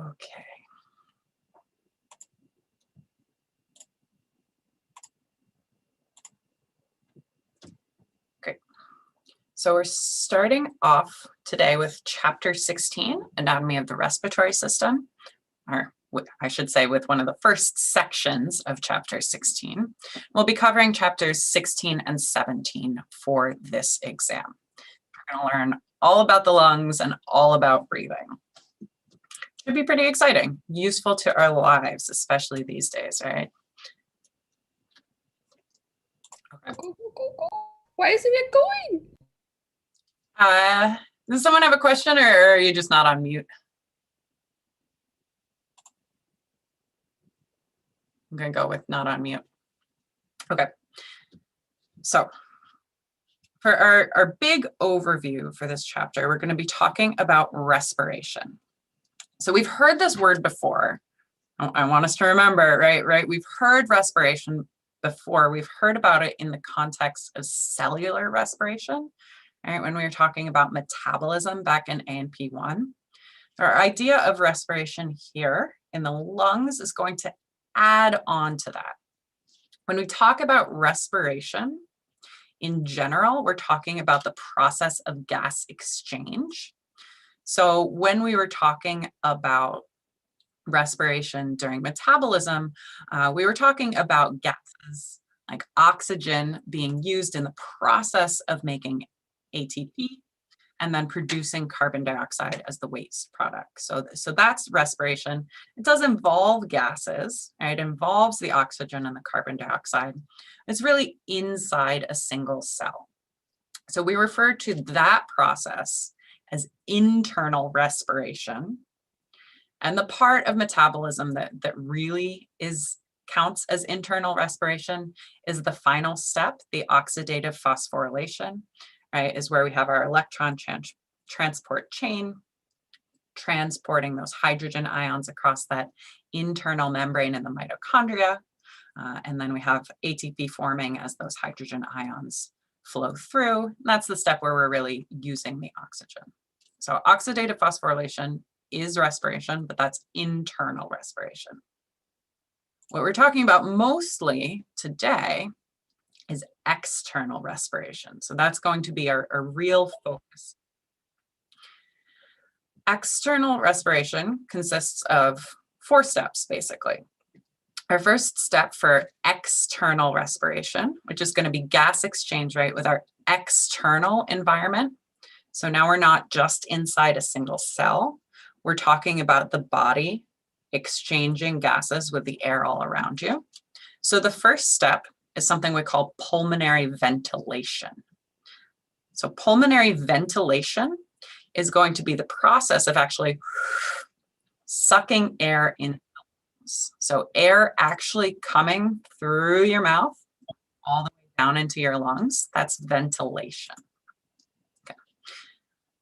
Okay. Great. So we're starting off today with chapter 16, Anatomy of the Respiratory System, or I should say with one of the first sections of chapter 16. We'll be covering chapters 16 and 17 for this exam. We're going to learn all about the lungs and all about breathing. Should be pretty exciting, useful to our lives, especially these days, right? Okay. Why isn't it going? Does someone have a question, or are you just not on mute? I'm going to go with not on mute. Okay. So for our big overview for this chapter, we're going to be talking about respiration. So we've heard this word before. I want us to remember, right? We've heard respiration before. We've heard about it in the context of cellular respiration, right? When we were talking about metabolism back in A&P 1. Our idea of respiration here in the lungs is going to add on to that. When we talk about respiration, in general, we're talking about the process of gas exchange. So when we were talking about respiration during metabolism, we were talking about gases like oxygen being used in the process of making ATP and then producing carbon dioxide as the waste product. So that's respiration. It does involve gases, right? It involves the oxygen and the carbon dioxide. It's really inside a single cell. So we refer to that process as internal respiration. And the part of metabolism that really counts as internal respiration is the final step, the oxidative phosphorylation, right, is where we have our electron transport chain transporting those hydrogen ions across that internal membrane in the mitochondria. And then we have ATP forming as those hydrogen ions flow through. And that's the step where we're really using the oxygen. So oxidative phosphorylation is respiration, but that's internal respiration. What we're talking about mostly today is external respiration. So that's going to be our real focus. External respiration consists of 4 steps, basically. Our first step for external respiration, which is going to be gas exchange, right, with our external environment. So now we're not just inside a single cell. We're talking about the body exchanging gases with the air all around you. So the first step is something we call pulmonary ventilation. So pulmonary ventilation is going to be the process of actually sucking air in. So air actually coming through your mouth all the way down into your lungs. That's ventilation. Okay.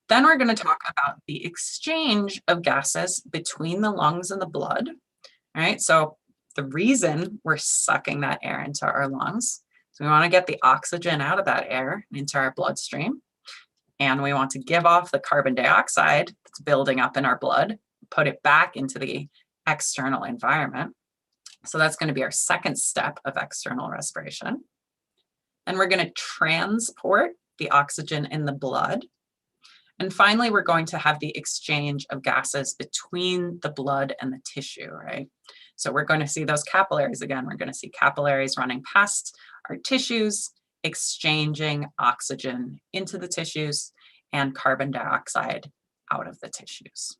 Then we're going to talk about the exchange of gases between the lungs and the blood. All right. So the reason we're sucking that air into our lungs is we want to get the oxygen out of that air into our bloodstream. And we want to give off the carbon dioxide that's building up in our blood, put it back into the external environment. So that's going to be our second step of external respiration. And we're going to transport the oxygen in the blood. And finally, we're going to have the exchange of gases between the blood and the tissue, right? So we're going to see those capillaries again. We're going to see capillaries running past our tissues, exchanging oxygen into the tissues and carbon dioxide out of the tissues.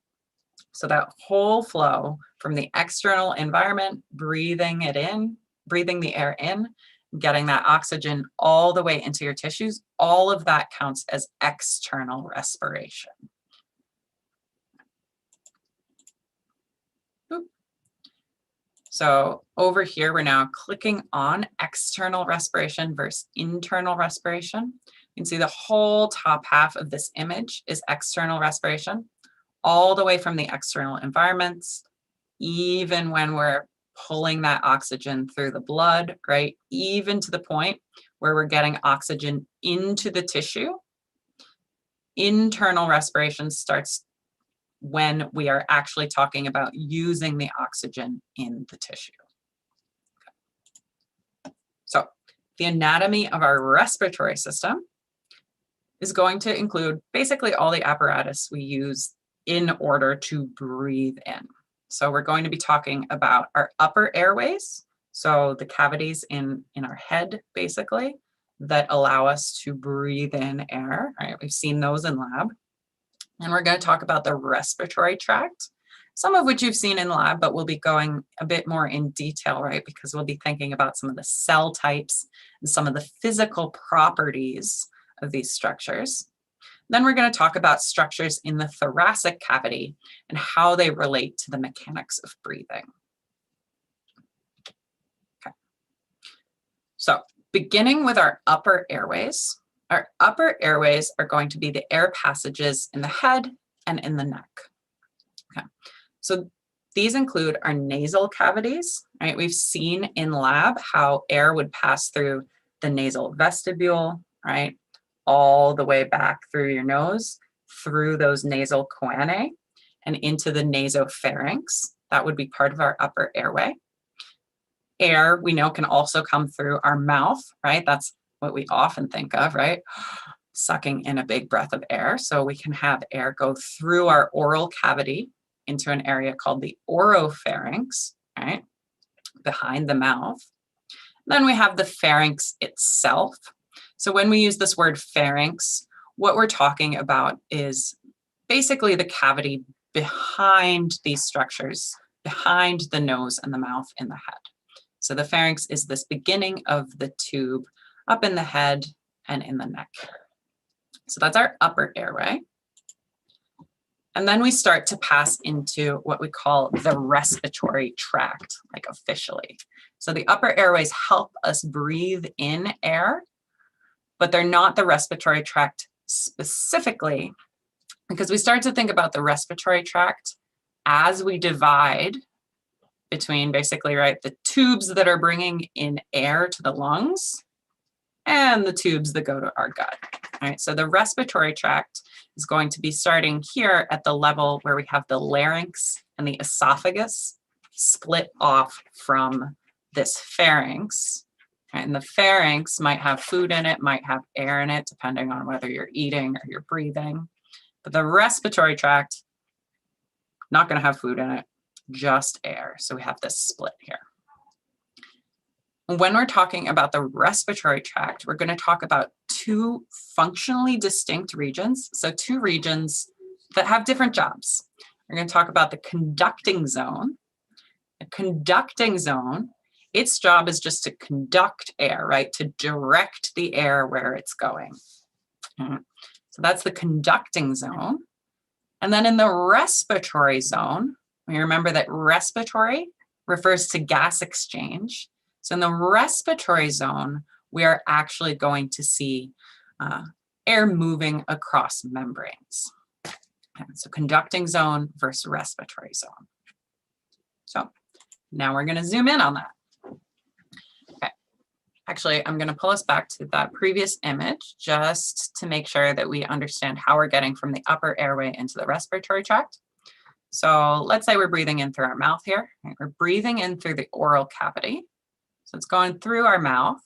So that whole flow from the external environment, breathing it in, breathing the air in, getting that oxygen all the way into your tissues, all of that counts as external respiration. Boop. So over here, we're now clicking on external respiration versus internal respiration. You can see the whole top half of this image is external respiration, all the way from the external environments, even when we're pulling that oxygen through the blood, right? Even to the point where we're getting oxygen into the tissue. Internal respiration starts when we are actually talking about using the oxygen in the tissue. So the anatomy of our respiratory system is going to include basically all the apparatus we use in order to breathe in. So we're going to be talking about our upper airways, so the cavities in our head, basically, that allow us to breathe in air, right? We've seen those in lab. And we're going to talk about the respiratory tract, some of which you've seen in lab, but we'll be going a bit more in detail, right? Because we'll be thinking about some of the cell types and some of the physical properties of these structures. Then we're going to talk about structures in the thoracic cavity and how they relate to the mechanics of breathing. Okay. So beginning with our upper airways are going to be the air passages in the head and in the neck. Okay. So these include our nasal cavities, right? We've seen in lab how air would pass through the nasal vestibule, right? All the way back through your nose, through those nasal choanae, and into the nasopharynx. That would be part of our upper airway. Air, we know, can also come through our mouth, right? That's what we often think of, right? Sucking in a big breath of air. So we can have air go through our oral cavity into an area called the oropharynx, right? Behind the mouth. Then we have the pharynx itself. So when we use this word pharynx, what we're talking about is basically the cavity behind these structures, behind the nose and the mouth in the head. So the pharynx is this beginning of the tube up in the head and in the neck. So that's our upper airway. And then we start to pass into what we call the respiratory tract, like officially. So the upper airways help us breathe in air, but they're not the respiratory tract specifically, because we start to think about the respiratory tract as we divide between basically, right, the tubes that are bringing in air to the lungs and the tubes that go to our gut. All right, so the respiratory tract is going to be starting here at the level where we have the larynx and the esophagus split off from this pharynx. And the pharynx might have food in it, might have air in it, depending on whether you're eating or you're breathing. But the respiratory tract, not going to have food in it, just air. So we have this split here. When we're talking about the respiratory tract, we're going to talk about two functionally distinct regions. So two regions that have different jobs. We're going to talk about the conducting zone. The conducting zone, its job is just to conduct air, right? To direct the air where it's going. So that's the conducting zone. And then in the respiratory zone, we remember that respiratory refers to gas exchange. So in the respiratory zone, we are actually going to see air moving across membranes. So conducting zone versus respiratory zone. So now we're going to zoom in on that. Okay. Actually, I'm going to pull us back to that previous image just to make sure that we understand how we're getting from the upper airway into the respiratory tract. So let's say we're breathing in through our mouth here. Right? We're breathing in through the oral cavity. So it's going through our mouth.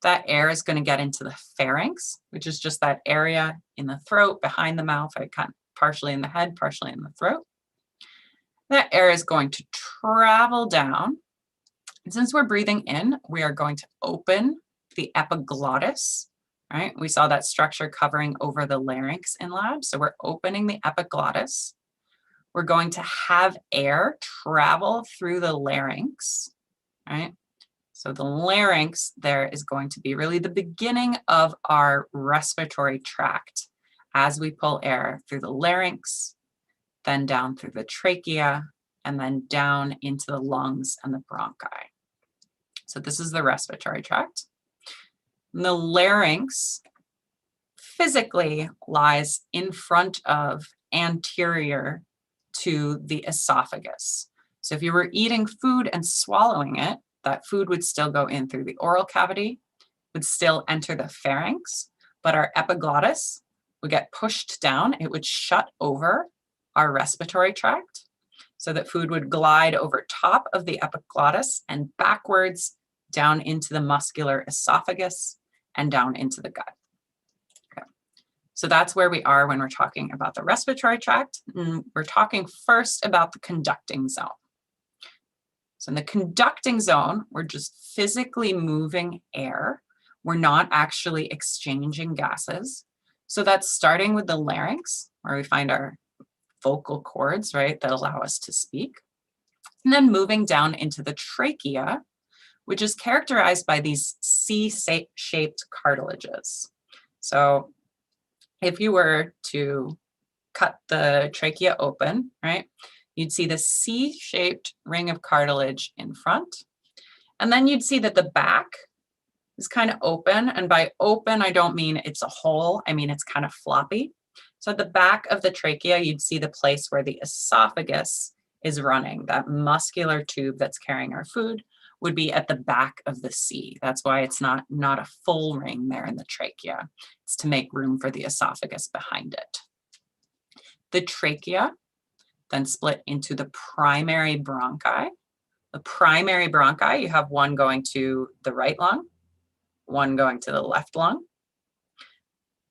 That air is going to get into the pharynx, which is just that area in the throat, behind the mouth, right? Kind of partially in the head, partially in the throat. That air is going to travel down. And since we're breathing in, we are going to open the epiglottis, right? We saw that structure covering over the larynx in lab. So we're opening the epiglottis. We're going to have air travel through the larynx, right? So the larynx there is going to be really the beginning of our respiratory tract as we pull air through the larynx, then down through the trachea, and then down into the lungs and the bronchi. So this is the respiratory tract. And the larynx physically lies in front of, anterior to the esophagus. So if you were eating food and swallowing it, that food would still go in through the oral cavity, would still enter the pharynx, but our epiglottis would get pushed down. It would shut over our respiratory tract so that food would glide over top of the epiglottis and backwards down into the muscular esophagus and down into the gut. Okay. So that's where we are when we're talking about the respiratory tract. And we're talking first about the conducting zone. So in the conducting zone, we're just physically moving air. We're not actually exchanging gases. So that's starting with the larynx, where we find our vocal cords, right, that allow us to speak. And then moving down into the trachea, which is characterized by these C-shaped cartilages. So if you were to cut the trachea open, right, you'd see the C-shaped ring of cartilage in front. And then you'd see that the back is kind of open. And by open, I don't mean it's a hole. I mean, it's kind of floppy. So at the back of the trachea, you'd see the place where the esophagus is running. That muscular tube that's carrying our food would be at the back of the C. That's why it's not a full ring there in the trachea. It's to make room for the esophagus behind it. The trachea then split into the primary bronchi. The primary bronchi, you have one going to the right lung, one going to the left lung.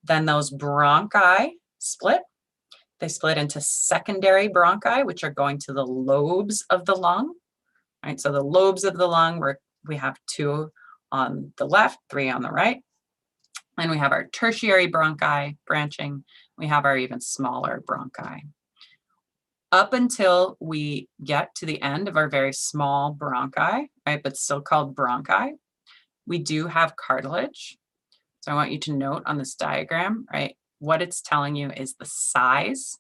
Then those bronchi split. They split into secondary bronchi, which are going to the lobes of the lung. Right, so the lobes of the lung, we have 2 on the left, 3 on the right. And we have our tertiary bronchi branching. We have our even smaller bronchi. Up until we get to the end of our very small bronchi, right, but still called bronchi, we do have cartilage. So I want you to note on this diagram, right, what it's telling you is the size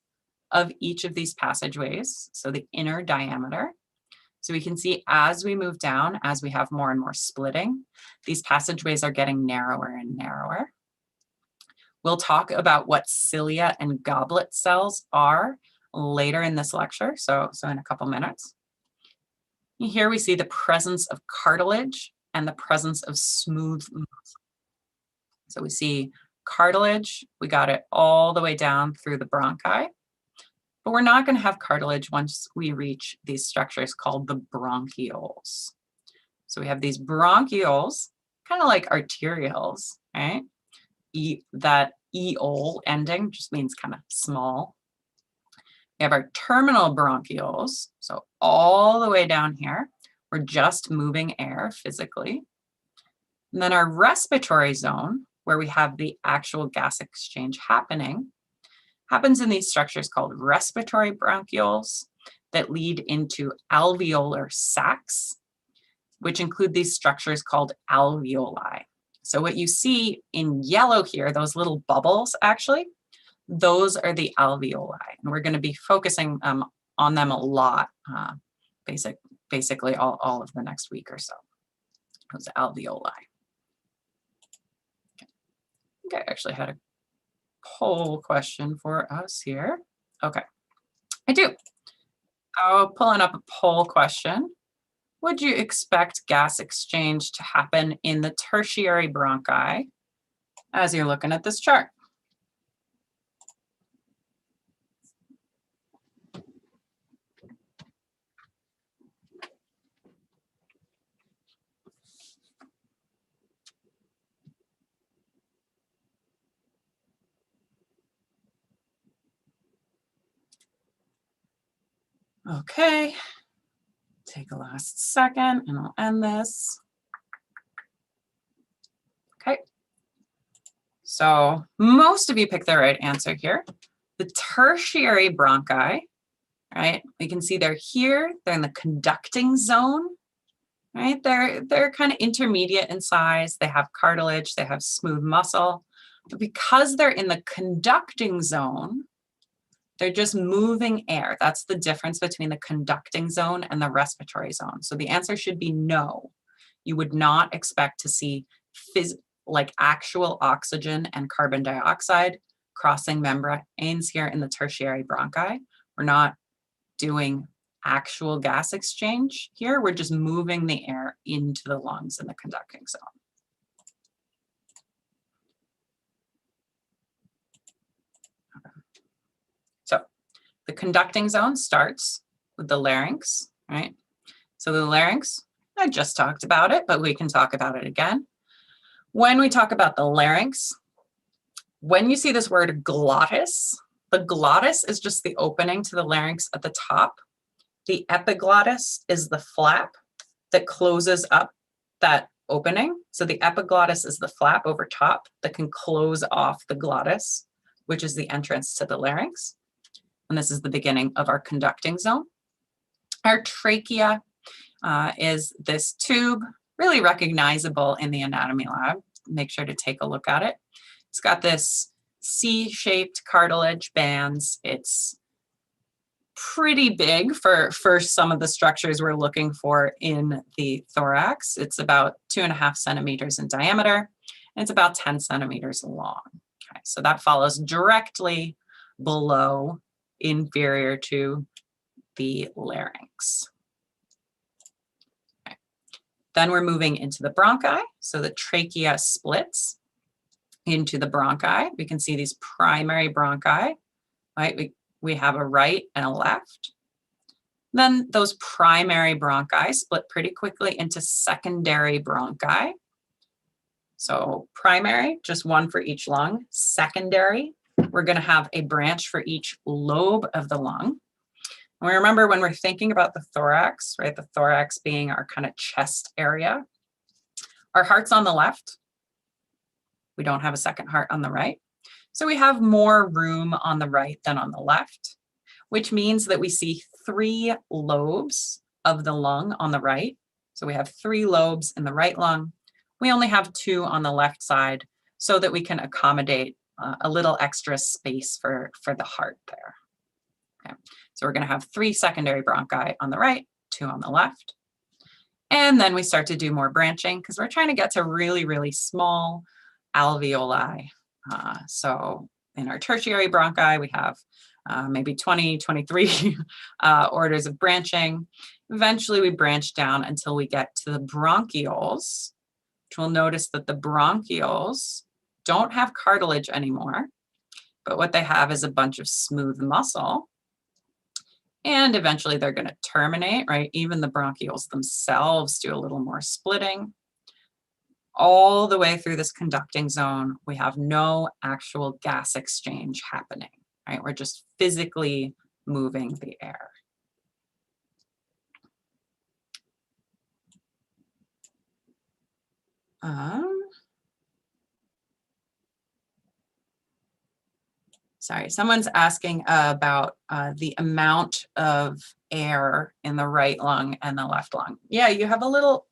of each of these passageways, so the inner diameter. So we can see as we move down, as we have more and more splitting, these passageways are getting narrower and narrower. We'll talk about what cilia and goblet cells are later in this lecture, so in a couple minutes. Here we see the presence of cartilage and the presence of smooth muscle. So we see cartilage, we got it all the way down through the bronchi, but we're not going to have cartilage once we reach these structures called the bronchioles. So we have these bronchioles, kind of like arterioles, right? That eole ending just means kind of small. We have our terminal bronchioles, so all the way down here, we're just moving air physically. And then our respiratory zone, where we have the actual gas exchange happening, happens in these structures called respiratory bronchioles that lead into alveolar sacs, which include these structures called alveoli. So what you see in yellow here, those little bubbles actually, those are the alveoli. And we're going to be focusing on them a lot, basically all of the next week or so, those alveoli. Okay. I think I actually had a poll question for us here. Okay, I do. Pulling up a poll question. Would you expect gas exchange to happen in the tertiary bronchi as you're looking at this chart? Okay, take a last second and I'll end this. Okay, so most of you picked the right answer here. The tertiary bronchi, right? We can see they're here, they're in the conducting zone, right? They're kind of intermediate in size. They have cartilage, they have smooth muscle, but because they're in the conducting zone, they're just moving air. That's the difference between the conducting zone and the respiratory zone. So the answer should be no. You would not expect to see like actual oxygen and carbon dioxide crossing membranes here in the tertiary bronchi. We're not doing actual gas exchange here. We're just moving the air into the lungs in the conducting zone. So the conducting zone starts with the larynx, right? So the larynx, I just talked about it, but we can talk about it again. When we talk about the larynx, when you see this word glottis, the glottis is just the opening to the larynx at the top. The epiglottis is the flap that closes up that opening. So the epiglottis is the flap over top that can close off the glottis, which is the entrance to the larynx. And this is the beginning of our conducting zone. Our trachea is this tube, really recognizable in the anatomy lab. Make sure to take a look at it. It's got this C-shaped cartilage bands. It's pretty big for some of the structures we're looking for in the thorax. It's about 2.5 centimeters in diameter, and it's about 10 centimeters long. Okay, so that follows directly below, inferior to the larynx. Okay. Then we're moving into the bronchi. So the trachea splits into the bronchi. We can see these primary bronchi, right? We have a right and a left. Then those primary bronchi split pretty quickly into secondary bronchi. So primary, just one for each lung. Secondary, we're going to have a branch for each lobe of the lung. And we remember when we're thinking about the thorax, right? The thorax being our kind of chest area. Our heart's on the left. We don't have a second heart on the right. So we have more room on the right than on the left, which means that we see 3 lobes of the lung on the right. So we have 3 lobes in the right lung. We only have 2 on the left side so that we can accommodate a little extra space for the heart there. Okay. So we're going to have 3 secondary bronchi on the right, 2 on the left. And then we start to do more branching because we're trying to get to really, really small alveoli. So in our tertiary bronchi, we have maybe 20, 23 orders of branching. Eventually we branch down until we get to the bronchioles, which we'll notice that the bronchioles don't have cartilage anymore, but what they have is a bunch of smooth muscle. And eventually they're going to terminate, right? Even the bronchioles themselves do a little more splitting. All the way through this conducting zone, we have no actual gas exchange happening, right? We're just physically moving the air. Sorry, someone's asking about the amount of air in the right lung and the left lung. Yeah, you have a little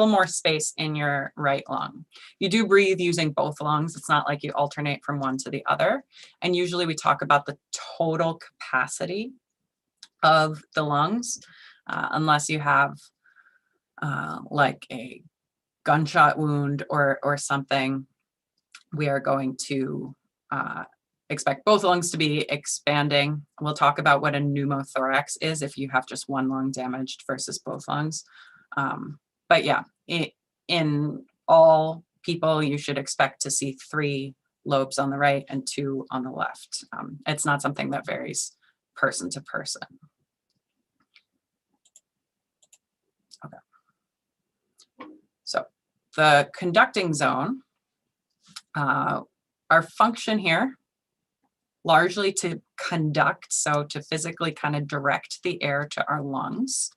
more space in your right lung. You do breathe using both lungs. It's not like you alternate from one to the other. And usually we talk about the total capacity of the lungs, unless you have like a gunshot wound or something. We are going to expect both lungs to be expanding. We'll talk about what a pneumothorax is if you have just one lung damaged versus both lungs. But yeah, in all people, you should expect to see 3 lobes on the right and 2 on the left. It's not something that varies person to person. Okay. So the conducting zone, our function here, largely to conduct, so to physically kind of direct the air to our lungs.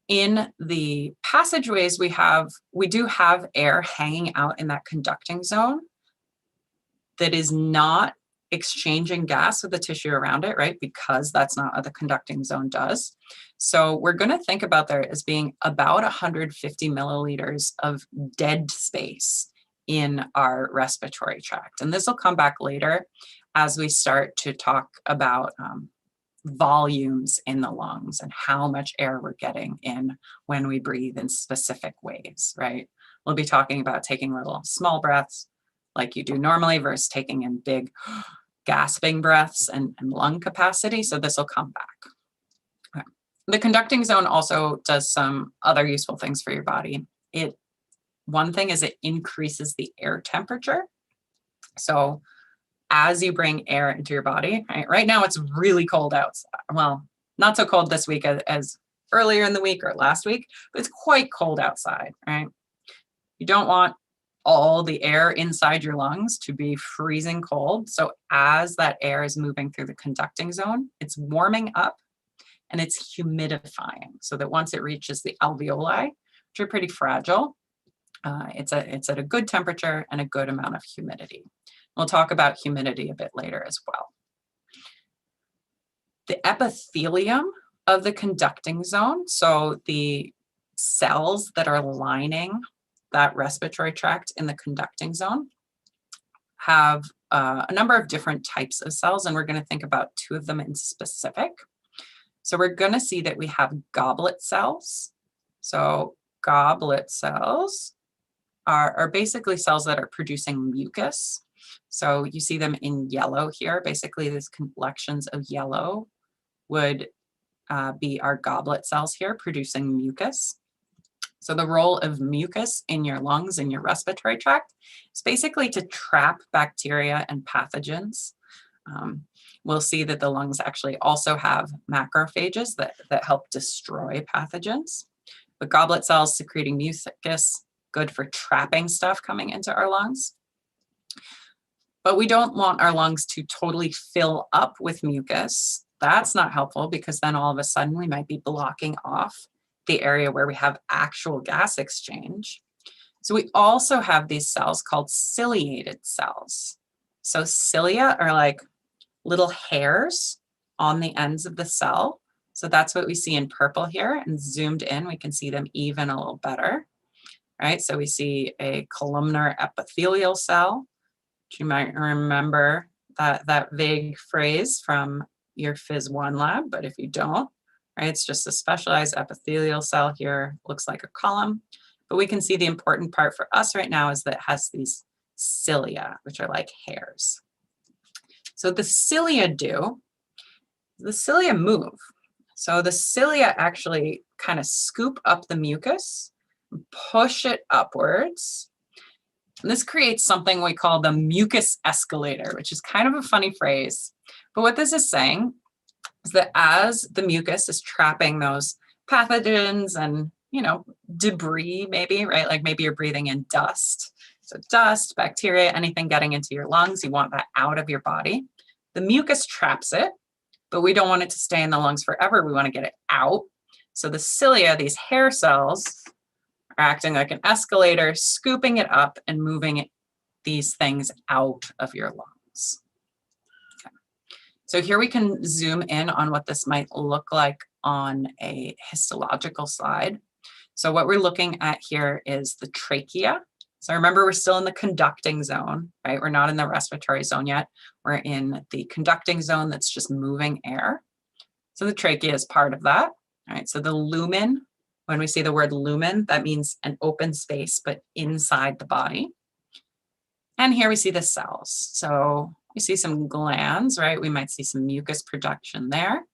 In the passageways we do have air hanging out in that conducting zone that is not exchanging gas with the tissue around it, right? Because that's not what the conducting zone does. So we're going to think about there as being about 150 milliliters of dead space in our respiratory tract. And this will come back later as we start to talk about volumes in the lungs and how much air we're getting in when we breathe in specific ways, right? We'll be talking about taking little small breaths like you do normally versus taking in big gasping breaths and lung capacity. So this will come back. Okay. The conducting zone also does some other useful things for your body. One thing is it increases the air temperature. So as you bring air into your body, right? Right now it's really cold outside. Well, not so cold this week as earlier in the week or last week, but it's quite cold outside, right? You don't want all the air inside your lungs to be freezing cold. So as that air is moving through the conducting zone, it's warming up and it's humidifying so that once it reaches the alveoli, which are pretty fragile, it's at a good temperature and a good amount of humidity. We'll talk about humidity a bit later as well. The epithelium of the conducting zone, so the cells that are lining that respiratory tract in the conducting zone, have a number of different types of cells, and we're going to think about two of them in specific. So we're going to see that we have goblet cells. So goblet cells are basically cells that are producing mucus. So you see them in yellow here. Basically, these collections of yellow would be our goblet cells here producing mucus. So the role of mucus in your lungs, in your respiratory tract, is basically to trap bacteria and pathogens. We'll see that the lungs actually also have macrophages that help destroy pathogens. But goblet cells secreting mucus, good for trapping stuff coming into our lungs. But we don't want our lungs to totally fill up with mucus. That's not helpful because then all of a sudden we might be blocking off the area where we have actual gas exchange. So we also have these cells called ciliated cells. So cilia are like little hairs on the ends of the cell. So that's what we see in purple here, and zoomed in, we can see them even a little better, right? So we see a columnar epithelial cell, which you might remember that vague phrase from your Phys 1 lab, but if you don't, right, it's just a specialized epithelial cell here, looks like a column. But we can see the important part for us right now is that it has these cilia, which are like hairs. So the cilia move. So the cilia actually kind of scoop up the mucus, push it upwards. And this creates something we call the mucus escalator, which is kind of a funny phrase. But what this is saying is that as the mucus is trapping those pathogens and, you know, debris maybe, right? Like maybe you're breathing in dust. So dust, bacteria, anything getting into your lungs, you want that out of your body. The mucus traps it, but we don't want it to stay in the lungs forever. We want to get it out. So the cilia, these hair cells, are acting like an escalator, scooping it up and moving these things out of your lungs. Okay. So here we can zoom in on what this might look like on a histological slide. So what we're looking at here is the trachea. So remember, we're still in the conducting zone, right? We're not in the respiratory zone yet. We're in the conducting zone that's just moving air. So the trachea is part of that, right? So the lumen, when we see the word lumen, that means an open space, but inside the body. And here we see the cells. So we see some glands, right? We might see some mucus production there.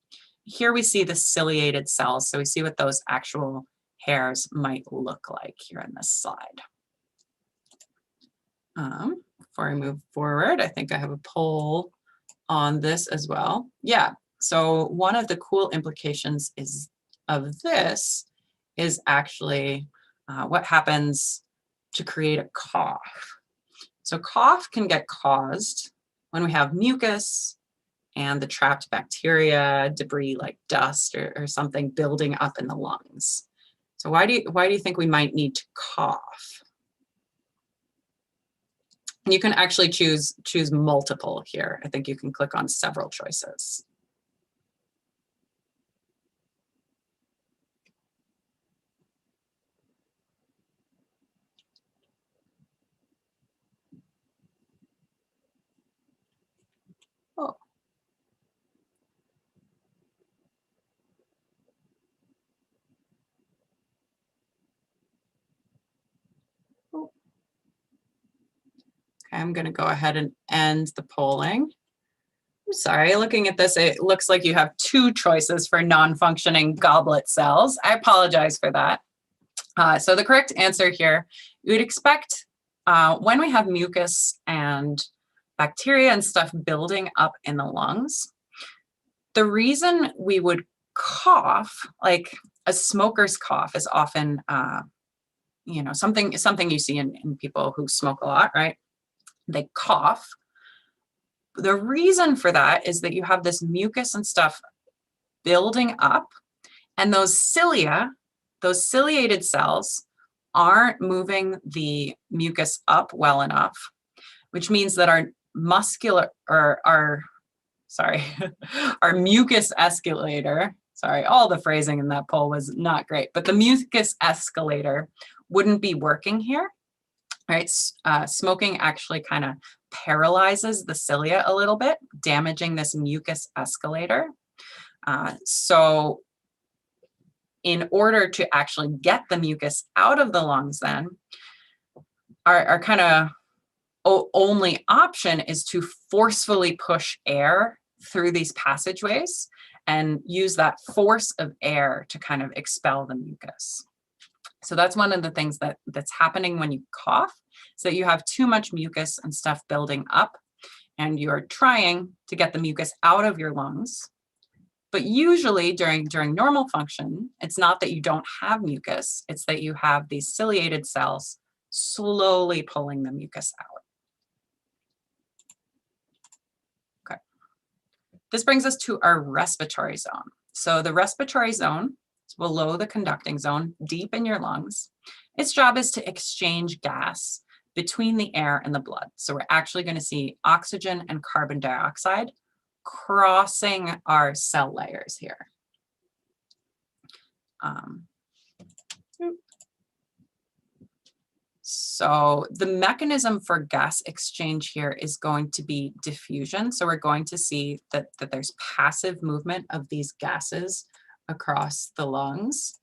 Here we see the ciliated cells. So we see what those actual hairs might look like here in this slide. Before I move forward, I think I have a poll on this as well. Yeah, so one of the cool implications of this is actually what happens to create a cough. So cough can get caused when we have mucus and the trapped bacteria, debris like dust or something building up in the lungs. So why do you think we might need to cough? And you can actually choose multiple here. I think you can click on several choices. Oh. Okay, I'm going to go ahead and end the polling. I'm sorry, looking at this, it looks like you have two choices for non-functioning goblet cells. I apologize for that. So the correct answer here, you would expect when we have mucus and bacteria and stuff building up in the lungs. The reason we would cough, like a smoker's cough is often, something you see in people who smoke a lot, right? They cough. The reason for that is that you have this mucus and stuff building up, and those cilia, those ciliated cells, aren't moving the mucus up well enough, which means that our our mucus escalator, sorry, all the phrasing in that poll was not great, but the mucus escalator wouldn't be working here, right? Smoking actually kind of paralyzes the cilia a little bit, damaging this mucus escalator. So in order to actually get the mucus out of the lungs, then our kind of only option is to forcefully push air through these passageways and use that force of air to kind of expel the mucus. So that's one of the things that's happening when you cough, is that you have too much mucus and stuff building up, and you're trying to get the mucus out of your lungs. But usually during normal function, it's not that you don't have mucus, it's that you have these ciliated cells slowly pulling the mucus out. Okay. This brings us to our respiratory zone. So the respiratory zone is below the conducting zone, deep in your lungs. Its job is to exchange gas between the air and the blood. So we're actually going to see oxygen and carbon dioxide crossing our cell layers here. So the mechanism for gas exchange here is going to be diffusion. So we're going to see that there's passive movement of these gases across the lungs.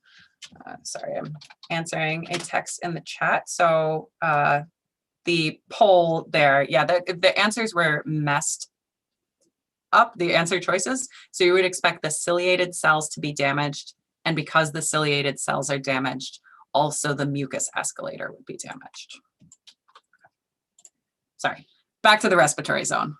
Sorry, I'm answering a text in the chat. So the poll there, yeah, the answers were messed up, the answer choices. So you would expect the ciliated cells to be damaged. And because the ciliated cells are damaged, also the mucus escalator would be damaged. Sorry, back to the respiratory zone.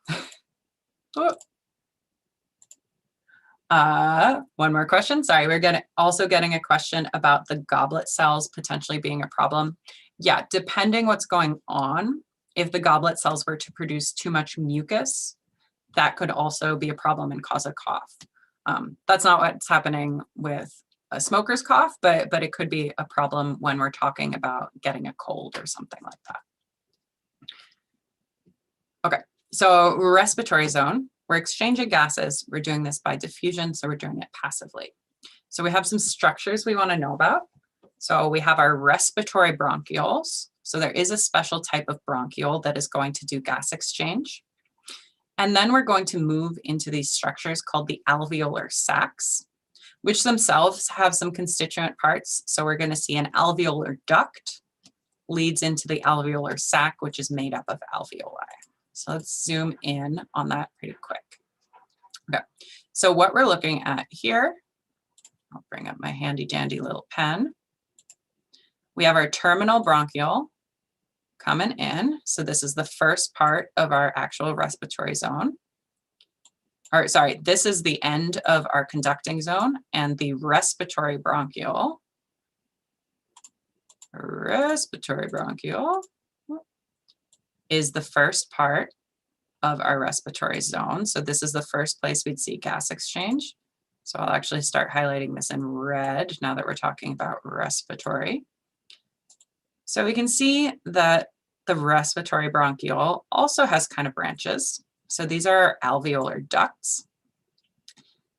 One more question. Sorry, we're also getting a question about the goblet cells potentially being a problem. Yeah, depending what's going on, if the goblet cells were to produce too much mucus, that could also be a problem and cause a cough. That's not what's happening with a smoker's cough, but it could be a problem when we're talking about getting a cold or something like that. Okay, so respiratory zone, we're exchanging gases. We're doing this by diffusion, so we're doing it passively. So we have some structures we want to know about. So we have our respiratory bronchioles. So there is a special type of bronchiole that is going to do gas exchange. And then we're going to move into these structures called the alveolar sacs, which themselves have some constituent parts. So we're going to see an alveolar duct leads into the alveolar sac, which is made up of alveoli. So let's zoom in on that pretty quick. Okay, so what we're looking at here, I'll bring up my handy dandy little pen. We have our terminal bronchiole coming in. So this is the first part of our actual respiratory zone. Or sorry, this is the end of our conducting zone, and the respiratory bronchiole is the first part of our respiratory zone. So this is the first place we'd see gas exchange. So I'll actually start highlighting this in red now that we're talking about respiratory. So we can see that the respiratory bronchiole also has kind of branches. So these are alveolar ducts.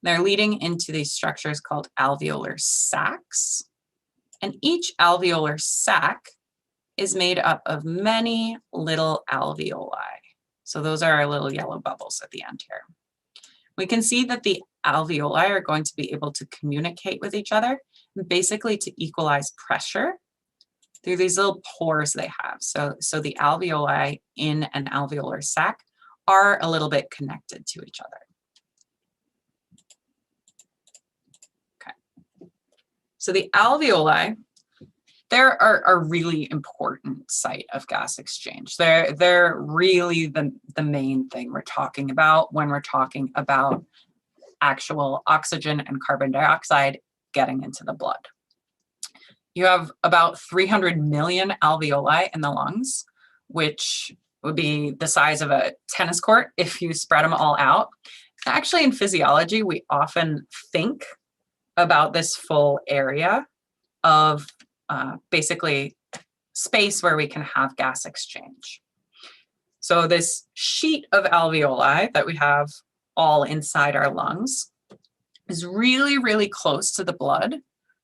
They're leading into these structures called alveolar sacs. And each alveolar sac is made up of many little alveoli. So those are our little yellow bubbles at the end here. We can see that the alveoli are going to be able to communicate with each other, basically to equalize pressure through these little pores they have. So the alveoli in an alveolar sac are a little bit connected to each other. Okay. So the alveoli they're a really important site of gas exchange. They're really the main thing we're talking about when we're talking about actual oxygen and carbon dioxide getting into the blood. You have about 300 million alveoli in the lungs, which would be the size of a tennis court if you spread them all out. Actually, in physiology, we often think about this full area of basically space where we can have gas exchange. So this sheet of alveoli that we have all inside our lungs is really, really close to the blood,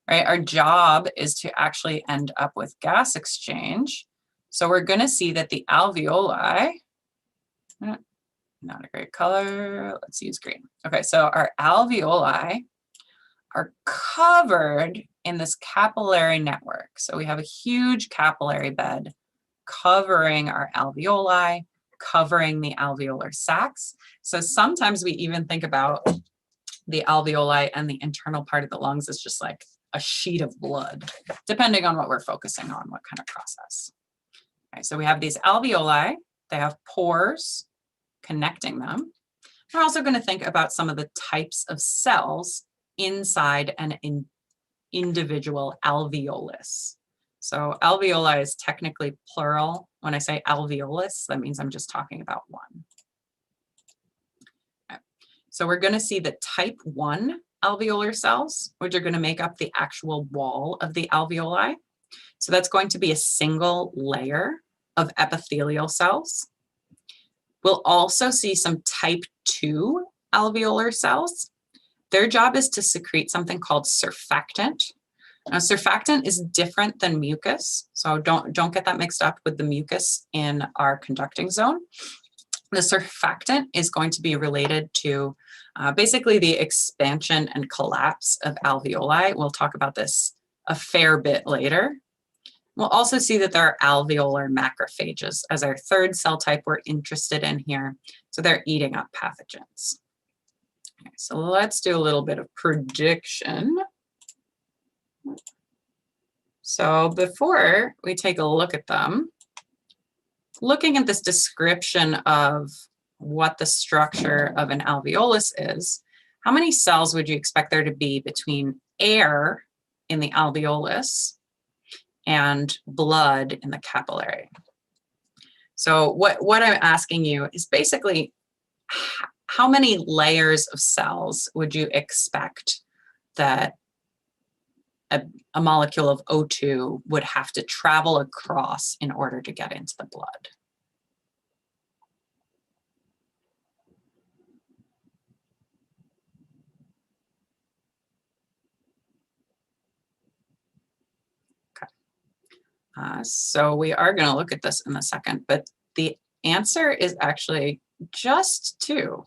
right? Our job is to actually end up with gas exchange. So we're going to see that the alveoli, not a great color, let's use green. Okay, so our alveoli are covered in this capillary network. So we have a huge capillary bed covering our alveoli, covering the alveolar sacs. So sometimes we even think about the alveoli and the internal part of the lungs as just like a sheet of blood, depending on what we're focusing on, what kind of process. Okay, so we have these alveoli, they have pores connecting them. We're also going to think about some of the types of cells inside an individual alveolus. So alveoli is technically plural. When I say alveolus, that means I'm just talking about one. Okay. So we're going to see the type 1 alveolar cells, which are going to make up the actual wall of the alveoli. So that's going to be a single layer of epithelial cells. We'll also see some type 2 alveolar cells. Their job is to secrete something called surfactant. Now, surfactant is different than mucus, so don't get that mixed up with the mucus in our conducting zone. The surfactant is going to be related to basically the expansion and collapse of alveoli. We'll talk about this a fair bit later. We'll also see that there are alveolar macrophages as our third cell type we're interested in here. So they're eating up pathogens. Okay, so let's do a little bit of prediction. So before we take a look at them, looking at this description of what the structure of an alveolus is, how many cells would you expect there to be between air in the alveolus and blood in the capillary? So what I'm asking you is basically how many layers of cells would you expect that a molecule of O2 would have to travel across in order to get into the blood? So we are going to look at this in a second, but the answer is actually just 2.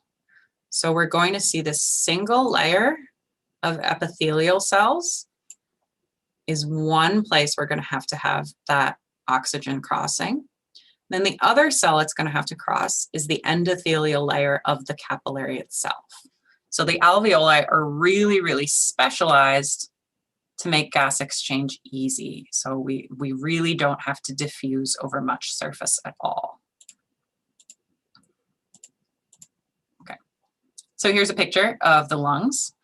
So we're going to see this single layer of epithelial cells is one place we're going to have that oxygen crossing. Then the other cell it's going to have to cross is the endothelial layer of the capillary itself. So the alveoli are really, really specialized to make gas exchange easy. So we really don't have to diffuse over much surface at all. Okay, so here's a picture of the lungs.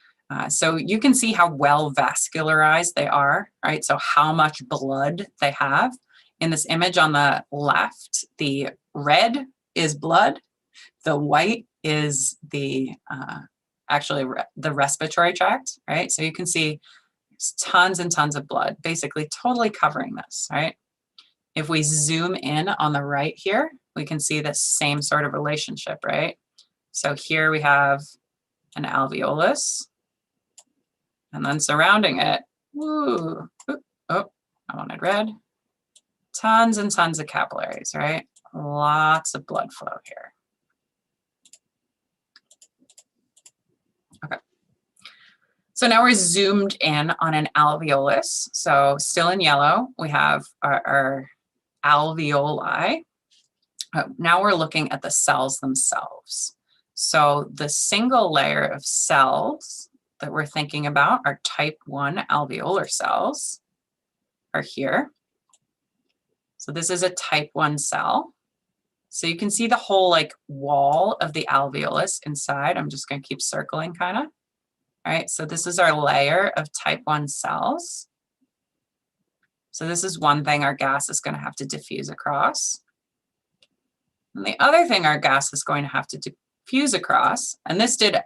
So you can see how well vascularized they are, right? So how much blood they have. In this image on the left, the red is blood. The white is the actually the respiratory tract, right? So you can see tons and tons of blood, basically totally covering this, right? If we zoom in on the right here, we can see the same sort of relationship, right? So here we have an alveolus, and then surrounding it, oh, I wanted red, tons and tons of capillaries, right? Lots of blood flow here. Okay. So now we're zoomed in on an alveolus. So still in yellow, we have our alveoli. Now we're looking at the cells themselves. So the single layer of cells that we're thinking about are type 1 alveolar cells. are here. So this is a type 1 cell. So you can see the whole like wall of the alveolus inside. I'm just going to keep circling kind of. All right, so this is our layer of type 1 cells. So this is one thing our gas is going to have to diffuse across. And the other thing our gas is going to have to diffuse across, and this did,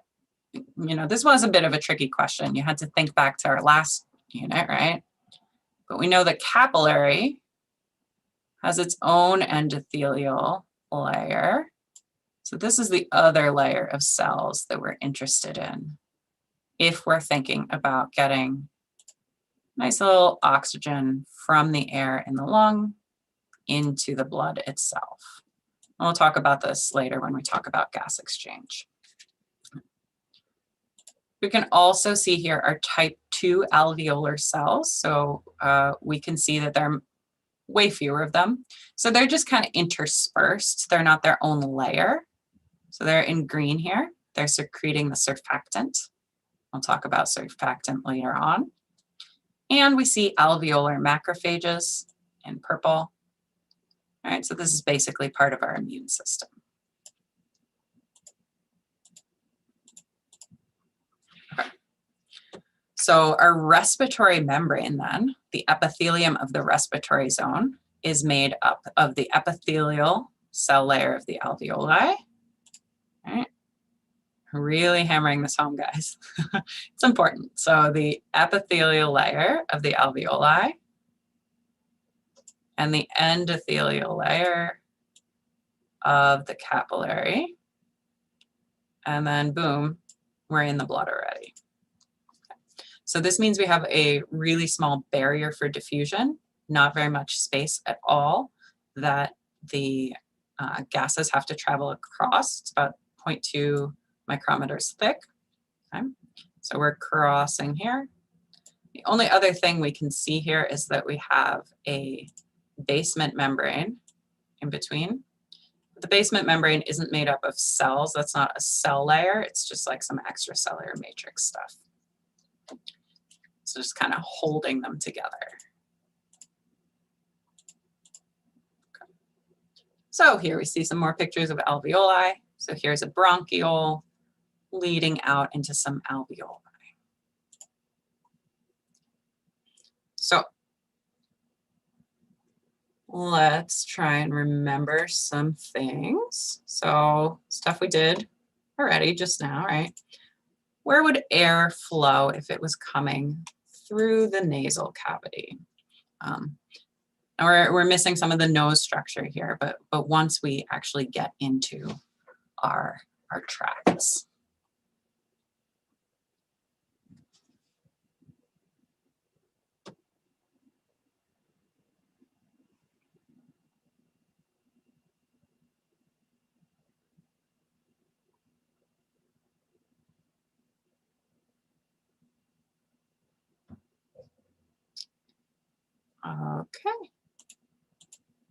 this was a bit of a tricky question. You had to think back to our last unit, right? But we know that capillary has its own endothelial layer. So this is the other layer of cells that we're interested in if we're thinking about getting nice little oxygen from the air in the lung into the blood itself. And we'll talk about this later when we talk about gas exchange. We can also see here our type 2 alveolar cells. So we can see that there are way fewer of them. So they're just kind of interspersed. They're not their own layer. So they're in green here. They're secreting the surfactant. We'll talk about surfactant later on. And we see alveolar macrophages in purple. All right, so this is basically part of our immune system. Okay. So our respiratory membrane then, the epithelium of the respiratory zone, is made up of the epithelial cell layer of the alveoli. All right. Really hammering this home, guys. It's important. So the epithelial layer of the alveoli and the endothelial layer of the capillary. And then boom, we're in the blood already. So this means we have a really small barrier for diffusion, not very much space at all that the gases have to travel across. It's about 0.2 micrometers thick. Okay. So we're crossing here. The only other thing we can see here is that we have a basement membrane in between. The basement membrane isn't made up of cells. That's not a cell layer. It's just like some extracellular matrix stuff. So just kind of holding them together. Okay. So here we see some more pictures of alveoli. So here's a bronchiole leading out into some alveoli. So let's try and remember some things. So stuff we did already just now, right? Where would air flow if it was coming through the nasal cavity? And we're missing some of the nose structure here, but once we actually get into our tracts. Okay.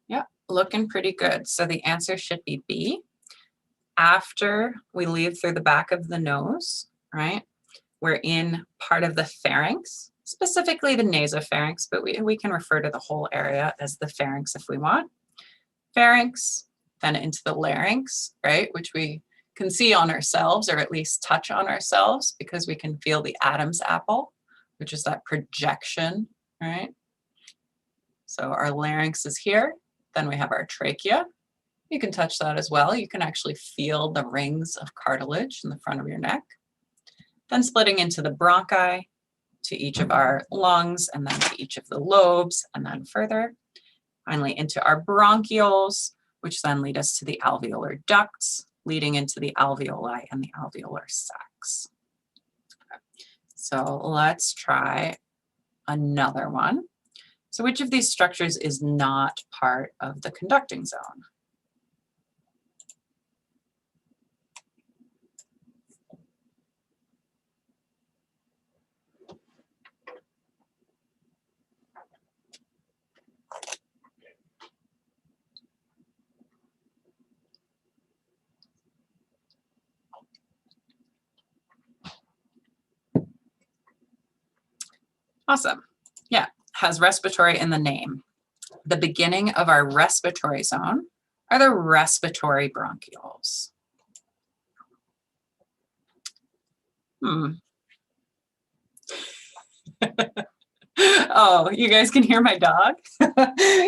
Yep, looking pretty good. So the answer should be B. After we leave through the back of the nose, right, we're in part of the pharynx, specifically the nasopharynx, but we can refer to the whole area as the pharynx if we want. Pharynx, then into the larynx, right, which we can see on ourselves, or at least touch on ourselves, because we can feel the Adam's apple, which is that projection, right? So our larynx is here. Then we have our trachea. You can touch that as well. You can actually feel the rings of cartilage in the front of your neck. Then splitting into the bronchi, to each of our lungs, and then to each of the lobes, and then further. Finally into our bronchioles, which then lead us to the alveolar ducts, leading into the alveoli and the alveolar sacs. Okay. So let's try another one. So which of these structures is not part of the conducting zone? Awesome. Yeah, has respiratory in the name. The beginning of our respiratory zone are the respiratory bronchioles. Oh, you guys can hear my dog?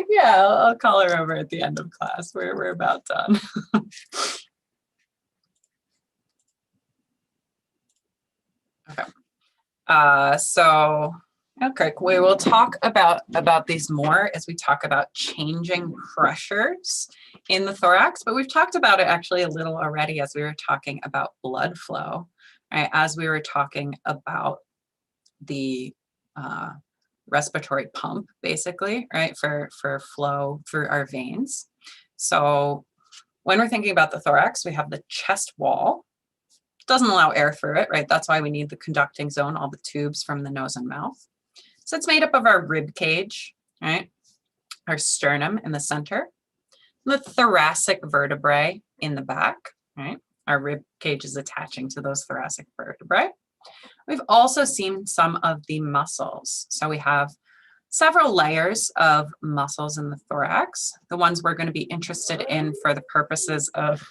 Yeah, I'll call her over at the end of class. We're about done. Okay. Okay, we will talk about these more as we talk about changing pressures in the thorax, but we've talked about it actually a little already as we were talking about blood flow, right? As we were talking about the respiratory pump, basically, right, for flow through our veins. So when we're thinking about the thorax, we have the chest wall. Doesn't allow air through it, right? That's why we need the conducting zone, all the tubes from the nose and mouth. So it's made up of our rib cage, right? Our sternum in the center, the thoracic vertebrae in the back, right? Our rib cage is attaching to those thoracic vertebrae. We've also seen some of the muscles. So we have several layers of muscles in the thorax. The ones we're going to be interested in for the purposes of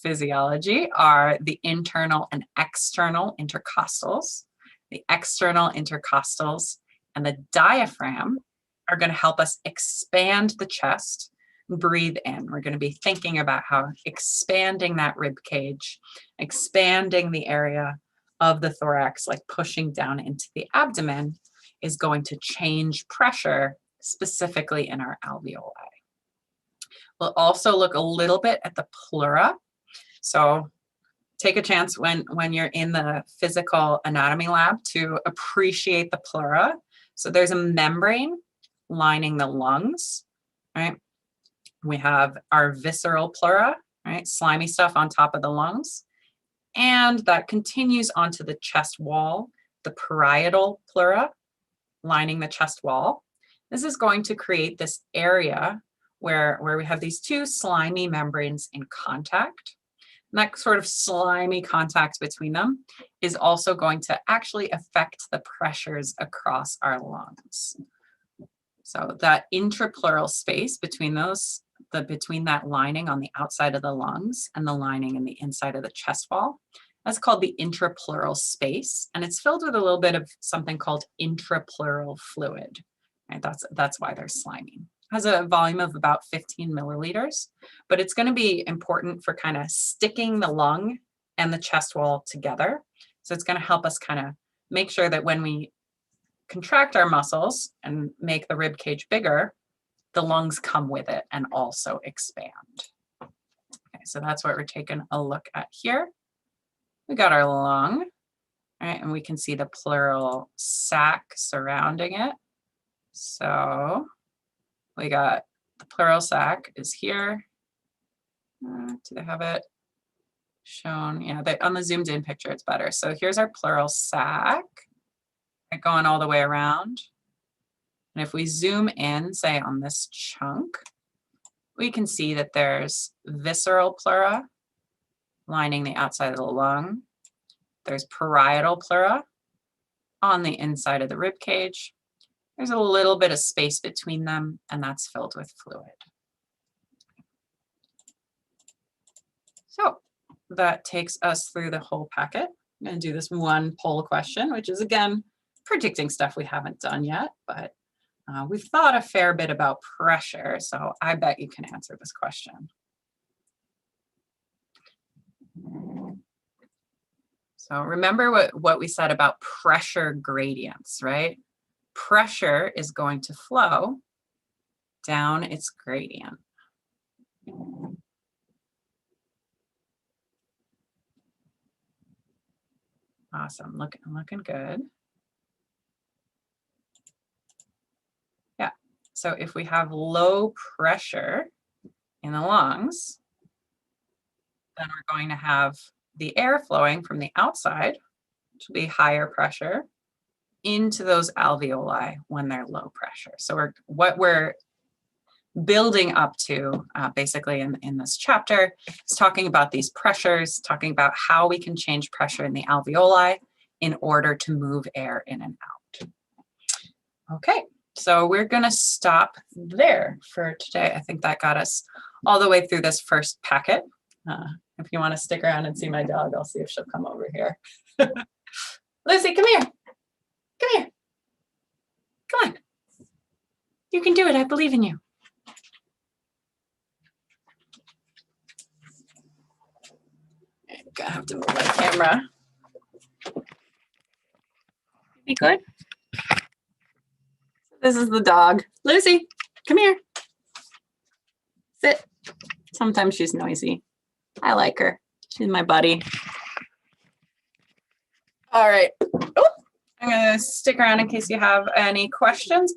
physiology are the internal and external intercostals. The external intercostals and the diaphragm are going to help us expand the chest, breathe in. We're going to be thinking about how expanding that rib cage, expanding the area of the thorax, like pushing down into the abdomen, is going to change pressure, specifically in our alveoli. We'll also look a little bit at the pleura. So take a chance when you're in the physical anatomy lab to appreciate the pleura. So there's a membrane lining the lungs, right? We have our visceral pleura, right? Slimy stuff on top of the lungs. And that continues onto the chest wall, the parietal pleura lining the chest wall. This is going to create this area where we have these two slimy membranes in contact. And that sort of slimy contact between them is also going to actually affect the pressures across our lungs. So that intrapleural space between those, between that lining on the outside of the lungs and the lining in the inside of the chest wall, that's called the intrapleural space. And it's filled with a little bit of something called intrapleural fluid. Right? That's why they're slimy. Has a volume of about 15 milliliters, but it's going to be important for kind of sticking the lung and the chest wall together. So it's going to help us kind of make sure that when we contract our muscles and make the rib cage bigger, the lungs come with it and also expand. Okay, so that's what we're taking a look at here. We got our lung, right, and we can see the pleural sac surrounding it. So we got the pleural sac is here. Do they have it shown? Yeah, on the zoomed in picture, it's better. So here's our pleural sac going all the way around. And if we zoom in, say on this chunk, we can see that there's visceral pleura lining the outside of the lung. There's parietal pleura on the inside of the rib cage. There's a little bit of space between them, and that's filled with fluid. So that takes us through the whole packet. I'm going to do this one poll question, which is, again, predicting stuff we haven't done yet, but we've thought a fair bit about pressure, so I bet you can answer this question. So remember what we said about pressure gradients, right? Pressure is going to flow down its gradient. Awesome, looking good. Yeah, so if we have low pressure in the lungs, then we're going to have the air flowing from the outside, which will be higher pressure, into those alveoli when they're low pressure. So what we're building up to basically in this chapter is talking about these pressures, talking about how we can change pressure in the alveoli in order to move air in and out. Okay, So we're going to stop there for today. I think that got us all the way through this first packet. If you want to stick around and see my dog, I'll see if she'll come over here. Lucy, come here. Come here. Come on. You can do it. I believe in you. I'm gonna have to move my camera. Be good. This is the dog. Lucy, come here. Sit. Sometimes she's noisy. I like her. She's my buddy. All right. Oh, I'm gonna stick around in case you have any questions.